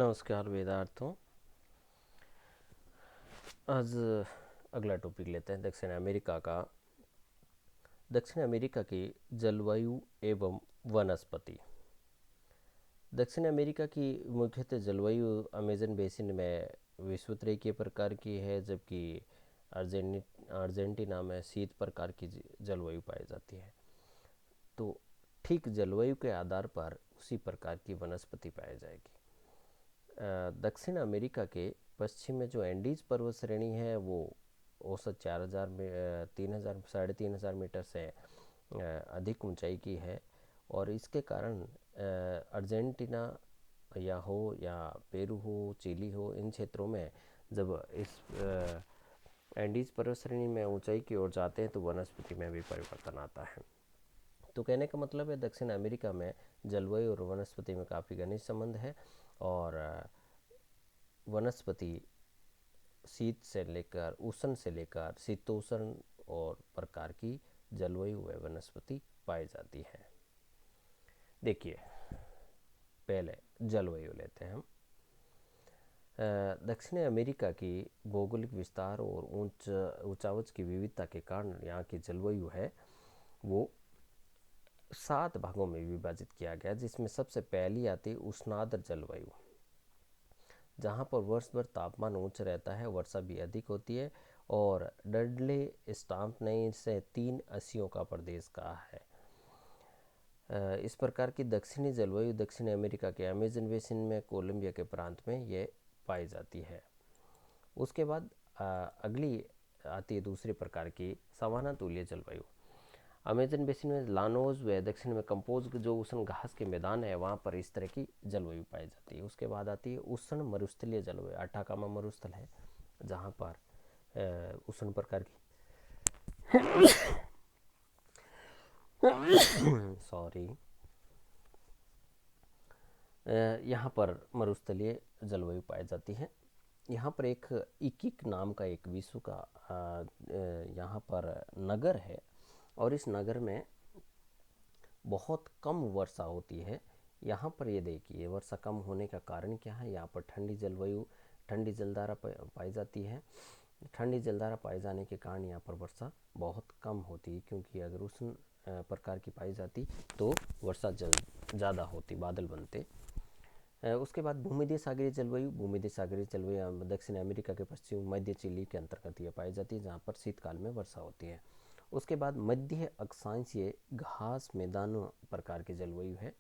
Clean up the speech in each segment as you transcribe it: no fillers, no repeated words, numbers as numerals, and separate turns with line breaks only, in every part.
नमस्कार वेदार्थों। आज अगला टॉपिक लेते हैं दक्षिण अमेरिका का। दक्षिण अमेरिका की जलवायु एवं वनस्पति। दक्षिण अमेरिका की मुख्यतः जलवायु अमेजन बेसिन में विषुवतीय प्रकार की है, जबकि अर्जेंटीना में शीत प्रकार की जलवायु पाई जाती है। तो ठीक जलवायु के आधार पर उसी प्रकार की वनस्पति पाई जाएगी। दक्षिण अमेरिका के पश्चिम में जो एंडीज पर्वत श्रेणी है वो औसत 4000 में 3000 3,500 मीटर से अधिक ऊंचाई की है, और इसके कारण अर्जेंटीना या पेरू हो, चिली हो, इन क्षेत्रों में जब इस एंडीज पर्वत श्रेणी में ऊंचाई की ओर जाते हैं तो वनस्पति में भी परिवर्तन आता है। तो कहने का मतलब है दक्षिण अमेरिका में जलवायु और वनस्पति में काफ़ी घनिष्ठ संबंध है, और वनस्पति शीत से लेकर उष्ण से लेकर शीतोष्ण और प्रकार की जलवायु व वनस्पति पाई जाती है। देखिए, पहले जलवायु लेते हैं हम। दक्षिण अमेरिका की भौगोलिक विस्तार और ऊंचावच की विविधता के कारण यहाँ की जलवायु है वो 7 भागों में विभाजित किया गया, जिसमें सबसे पहली आती है उष्णार्द्र जलवायु, जहाँ पर वर्ष भर तापमान उच्च रहता है, वर्षा भी अधिक होती है, और डडले स्टाम्प ने इसे 3 अस्सियों का प्रदेश कहा है। इस प्रकार की दक्षिणी जलवायु दक्षिण अमेरिका के अमेजन बेसिन में कोलंबिया के प्रांत में ये पाई जाती है। उसके बाद अगली आती है दूसरे प्रकार की सवाना तुल्य जलवायु। अमेजन बेसिन में लानोज व दक्षिण में कंपोज जो उष्ण घास के मैदान है वहाँ पर इस तरह की जलवायु पाई जाती है। उसके बाद आती है उष्ण मरुस्थलीय जलवायु। अटाकामा मरुस्थल है जहाँ पर उष्ण प्रकार की सॉरी यहाँ पर मरुस्थलीय जलवायु पाई जाती है। यहाँ पर एक इकिक नाम का एक विश्व का यहाँ पर नगर है, और इस नगर में बहुत कम वर्षा होती है। यहाँ पर ये देखिए, वर्षा कम होने का कारण क्या है। यहाँ पर ठंडी जलवायु, ठंडी जलधारा पाई जाती है। ठंडी जलधारा पाए जाने के कारण यहाँ पर वर्षा बहुत कम होती है, क्योंकि अगर उष्ण प्रकार की पाई जाती तो वर्षा ज़्यादा होती, बादल बनते। उसके बाद भूमध्य सागरीय जलवायु। भूमध्य सागरीय जलवायु दक्षिण अमेरिका के पश्चिम मध्य चिली के अंतर्गत यह पाई जाती है, जहाँ पर शीतकाल में वर्षा होती है। उसके बाद मध्य अक्षांशीय घास मैदानों प्रकार की जलवायु है।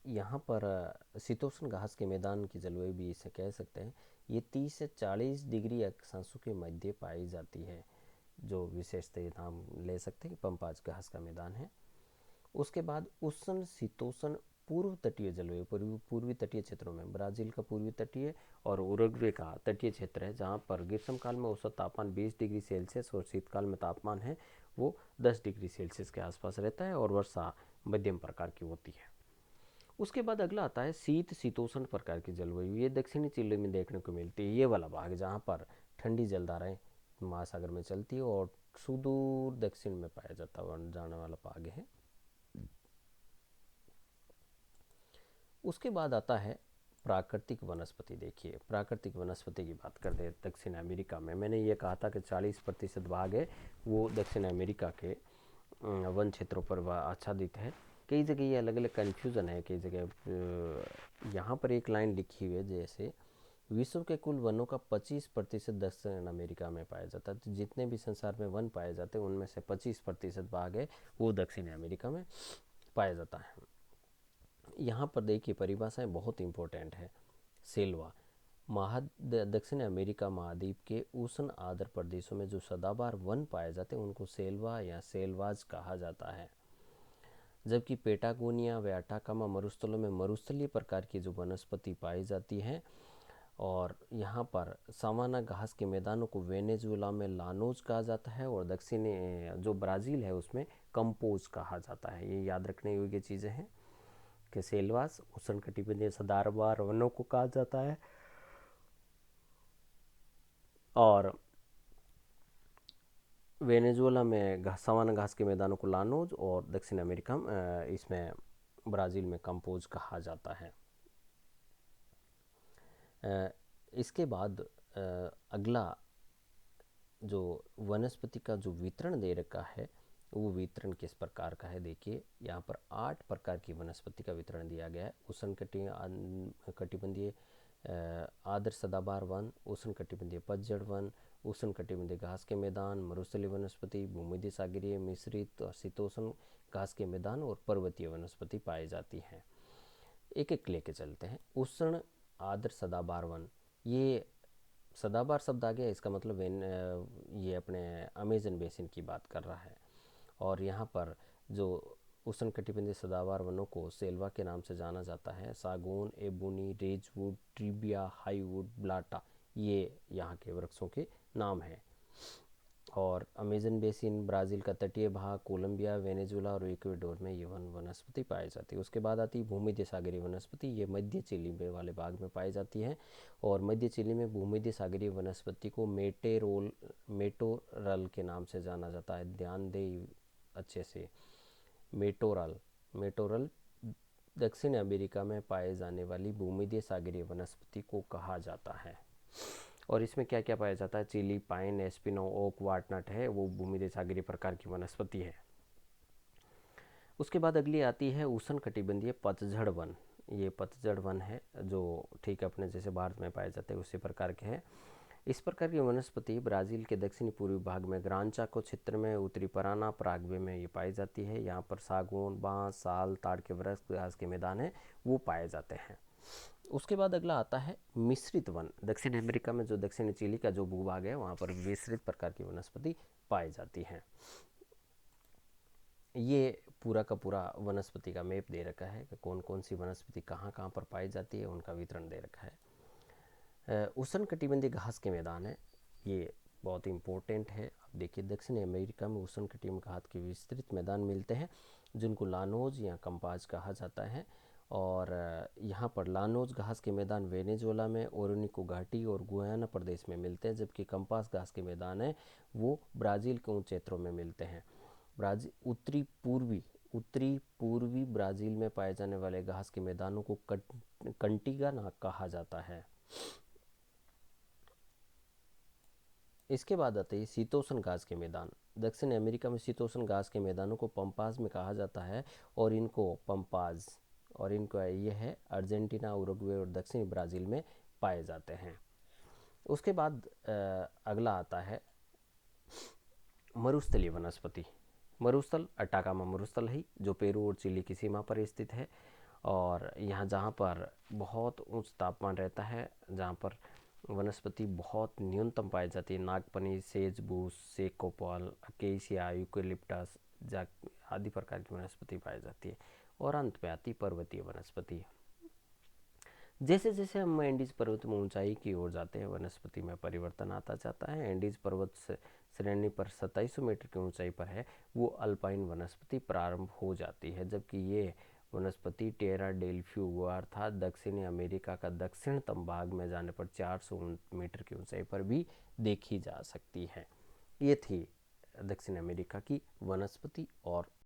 यहाँ पर शीतोष्ण घास के मैदान की जलवायु भी इसे कह सकते हैं। ये 30 से 40 डिग्री अक्षांशों के मध्य पाई जाती है, जो विशेषता नाम ले सकते हैं, पंपाज घास का मैदान है। उसके बाद उष्ण शीतोष्ण पूर्व तटीय जलवायु। पूर्वी तटीय क्षेत्रों में ब्राजील का पूर्वी तटीय और उरुग्वे का तटीय क्षेत्र है, जहाँ पर ग्रीष्मकाल में औसत तापमान 20 डिग्री सेल्सियस और शीतकाल में तापमान है वो 10 डिग्री सेल्सियस के आसपास रहता है, और वर्षा मध्यम प्रकार की होती है। उसके बाद अगला आता है शीत शीतोष्ण प्रकार की जलवायु। ये दक्षिणी चिली में देखने को मिलती है। ये वाला भाग जहाँ पर ठंडी जलधाराएं महासागर में चलती है और सुदूर दक्षिण में पाया जाने वाला भाग है। उसके बाद आता है प्राकृतिक वनस्पति। देखिए, प्राकृतिक वनस्पति की बात करते हैं दक्षिण अमेरिका में। मैंने ये कहा था कि 40% भाग है वो दक्षिण अमेरिका के वन क्षेत्रों पर आच्छादित है। कई जगह ये अलग अलग कन्फ्यूज़न है। कई जगह यहाँ पर एक लाइन लिखी हुई है, जैसे विश्व के कुल वनों का 25% दक्षिण अमेरिका में पाया जाता है। तो जितने भी संसार में वन पाए जाते हैं उनमें से 25% भाग है वो दक्षिण अमेरिका में पाया जाता है। यहाँ पर देखिए, परिभाषाएं बहुत इंपॉर्टेंट है। सेल्वा दक्षिण अमेरिका महाद्वीप के उष्ण आर्द्र प्रदेशों में जो सदाबहार वन पाए जाते हैं उनको सेल्वा या सेल्वाज कहा जाता है, जबकि पेटागोनिया व अटाकामा मरुस्थलों में मरुस्थलीय प्रकार की जो वनस्पति पाई जाती है। और यहाँ पर सावाना घास के मैदानों को वेनेजुएला में लानोज कहा जाता है, और दक्षिणी जो ब्राज़ील है उसमें कंपोज कहा जाता है। ये याद रखने योग्य चीज़ें हैं कि सेल्वास उष्णकटिबंधीय सदाबहार वनों को कहा जाता है, और वेनेजुएला में सावाना घास के मैदानों को लानोज, और दक्षिण अमेरिका में इसमें ब्राज़ील में कंपोज कहा जाता है। इसके बाद अगला जो वनस्पति का जो वितरण दे रखा है वो वितरण किस प्रकार का है। देखिए यहाँ पर 8 प्रकार की वनस्पति का वितरण दिया गया है। उष्णकटिबंधीय आर्द्र सदाबहार वन, उष्णकटिबंधीय पतझड़ वन, उष्णकटिबंधीय घास के मैदान, मरुस्थलीय वनस्पति, भूमध्य सागरीय, मिश्रित और शीतोष्ण घास के मैदान और पर्वतीय वनस्पति पाई जाती हैं। एक एक लेके चलते हैं। उष्ण आर्द्र सदाबहार वन, ये सदाबहार शब्द आ गया, इसका मतलब ये अपने अमेजन बेसिन की बात कर रहा है। और यहाँ पर जो उष्णकटिबंधीय सदाबहार वनों को सेल्वा के नाम से जाना जाता है। सागौन, एबोनी, रेजवुड, ट्रिबिया, हाईवुड, ब्लाटा, ये यहाँ के वृक्षों के नाम हैं। और अमेजन बेसिन, ब्राज़ील का तटीय भाग, कोलंबिया, वेनेजुला और इक्वाडोर में ये वनस्पति पाई जाती है। उसके बाद आती है भूमध्य सागरीय वनस्पति, ये मध्य चिली में वाले भाग में पाई जाती है। और मध्य चिली में भूमध्य सागरीय वनस्पति को मेटोरल के नाम से जाना जाता है। ध्यान दें अच्छे से, मेटोरल दक्षिण अमेरिका में पाए जाने वाली भूमध्य सागरीय वनस्पति को कहा जाता है। और इसमें क्या क्या पाया जाता है, चिली, पाइन, एस्पिनो, ओक, वाटनट है, वो भूमध्य सागरीय प्रकार की वनस्पति है। उसके बाद अगली आती है उष्णकटिबंधीय पतझड़ वन। ये पतझड़ वन है जो ठीक अपने जैसे भारत में पाए जाते हैं उसी प्रकार के हैं। इस प्रकार की वनस्पति ब्राज़ील के दक्षिणी पूर्वी भाग में ग्रान चाको क्षेत्र में, उत्तरी पराना, पराग्वे में ये पाई जाती है। यहाँ पर सागौन, बांस, साल, ताड़ के वृक्ष, घास के मैदान है, वो पाए जाते हैं। उसके बाद अगला आता है मिश्रित वन। दक्षिण अमेरिका में जो दक्षिणी चिली का जो भूभाग है वहाँ पर मिश्रित प्रकार की वनस्पति पाई जाती हैं। ये पूरा का पूरा वनस्पति का मैप दे रखा है कि कौन कौन सी वनस्पति कहाँ कहाँ पर पाई जाती है, उनका वितरण दे रखा है। उष्णकटिबंधीय घास के मैदान है, ये बहुत इम्पोर्टेंट है। अब देखिए दक्षिण अमेरिका में उष्णकटिबंधीय घास के विस्तृत मैदान मिलते हैं जिनको लानोज या कंपाज कहा जाता है। और यहाँ पर लानोज घास के मैदान वेनेजुएला में, ओरोनिको घाटी और गुयाना प्रदेश में मिलते हैं, जबकि कंपास घास के मैदान है वो ब्राज़ील के उन क्षेत्रों में मिलते हैं। उत्तरी पूर्वी ब्राज़ील में पाए जाने वाले घास के मैदानों को कंटीगा कहा जाता है। इसके बाद आते हैं शीतोष्ण घास के मैदान। दक्षिण अमेरिका में शीतोष्ण घास के मैदानों को पंपाज में कहा जाता है और इनको ये है अर्जेंटीना, उरुग्वे और दक्षिणी ब्राज़ील में पाए जाते हैं। उसके बाद अगला आता है मरुस्थलीय वनस्पति। मरुस्थल अटाकामा मरुस्थल है जो पेरू और चिली की सीमा पर स्थित है। और यहाँ जहाँ पर बहुत उच्च तापमान रहता है, जहाँ पर वनस्पति बहुत न्यूनतम पाई जाती है, नागपनी, सेजबूस, सेकोपॉल, अकेसिया, यूकेलिप्टस आदि प्रकार की वनस्पति पाई जाती है। और अंत में आती पर्वतीय वनस्पति। जैसे जैसे हम एंडीज पर्वत में ऊंचाई की ओर जाते हैं वनस्पति में परिवर्तन आता जाता है। एंडीज पर्वत श्रेणी पर 2700 मीटर की ऊंचाई पर है वो अल्पाइन वनस्पति प्रारंभ हो जाती है, जबकि ये वनस्पति टेरा डेल फ्यूगो अर्थात दक्षिणी अमेरिका का दक्षिणतम भाग में जाने पर 400 मीटर की ऊंचाई पर भी देखी जा सकती है। ये थी दक्षिण अमेरिका की वनस्पति और